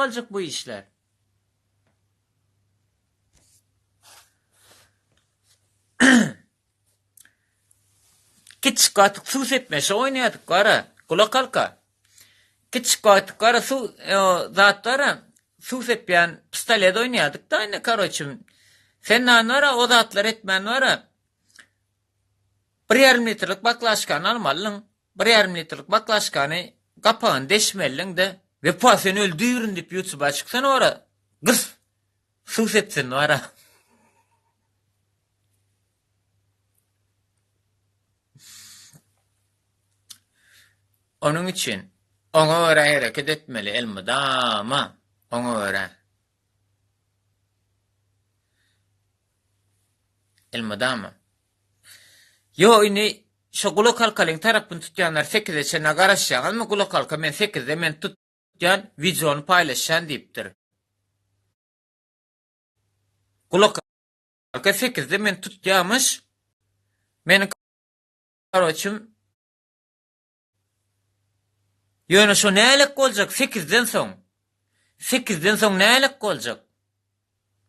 olacak bu işler? Kiçik atık su sepmesi oynayadık gara. Kulak halka. Kiçik atık gara su zatlara su sepmeyen pistolet oynayadık da aynı karoçum. Sen nara o zatlar etmen vara. 1,5 litrelik baklaşkan almalın. 1,5 litrelik baklaşkanı kapağın deşmellin de ve pa sen öldürün deyip yutsup açıksan ora. Gıs. Su sepsin vara. Onun için ona göre hareket etmeli elmadama. Ona göre. Elmadama. Yo ini şu kulak halkalın tarafını tutyanlar 8'de çene garaşyan ama kulak halka men 8'de men tutyan videonu paylaşan deyiptir. Kulak halka 8'de men tutyamış men karoçum yöne şu nelik olacak 8'den son. 8'den son nelik olacak?